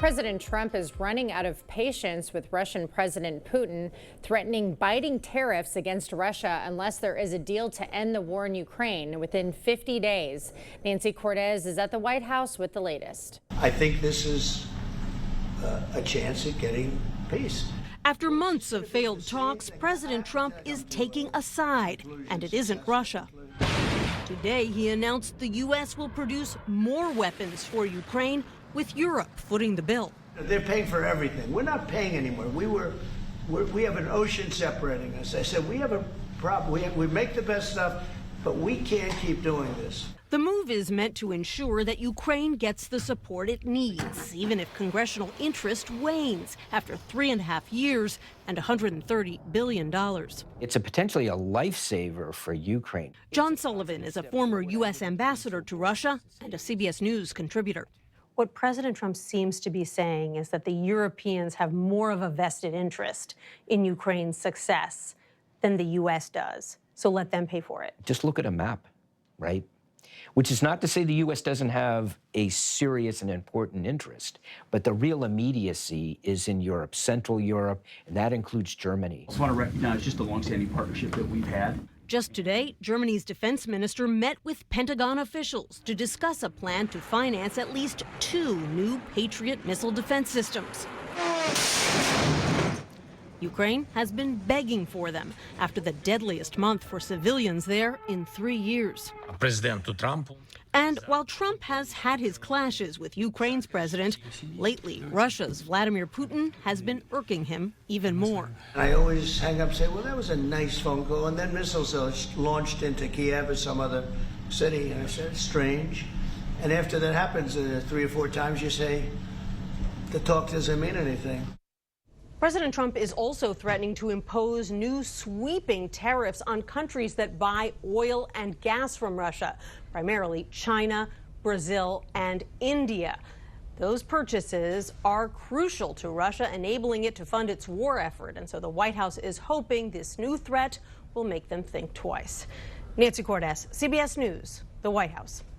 President Trump is running out of patience with Russian President Putin, threatening biting tariffs against Russia unless there is a deal to end the war in Ukraine within 50 days. Nancy Cortez is at the White House with the latest. I think this is a chance at getting peace. After months of failed talks, President Trump is taking a side, and it isn't Russia. Today, he announced the U.S. will produce more weapons for Ukraine, with Europe footing the bill. They're paying for everything. We're not paying anymore. We have an ocean separating us. I said, we have a problem. We make the best stuff, but we can't keep doing this. The move is meant to ensure that Ukraine gets the support it needs, even if congressional interest wanes after 3.5 years and $130 billion. It's potentially a lifesaver for Ukraine. John Sullivan is a former U.S. ambassador to Russia and a CBS News contributor. What President Trump seems to be saying is that the Europeans have more of a vested interest in Ukraine's success than the U.S. does. So let them pay for it. Just look at a map, right? Which is not to say the U.S. doesn't have a serious and important interest, but the real immediacy is in Europe, Central Europe, and that includes Germany. I just want to recognize just the longstanding partnership that we've had. Just today, Germany's defense minister met with Pentagon officials to discuss a plan to finance at least 2 new Patriot missile defense systems. Ukraine has been begging for them after the deadliest month for civilians there in 3 years. And while Trump has had his clashes with Ukraine's president, lately Russia's Vladimir Putin has been irking him even more. I always hang up and say, well, that was a nice phone call, and then missiles are launched into Kiev or some other city, and I said, it's strange. And after that happens 3 or 4 times, you say, the talk doesn't mean anything. President Trump is also threatening to impose new sweeping tariffs on countries that buy oil and gas from Russia, primarily China, Brazil, and India. Those purchases are crucial to Russia, enabling it to fund its war effort. And so the White House is hoping this new threat will make them think twice. Nancy Cortez, CBS News, the White House.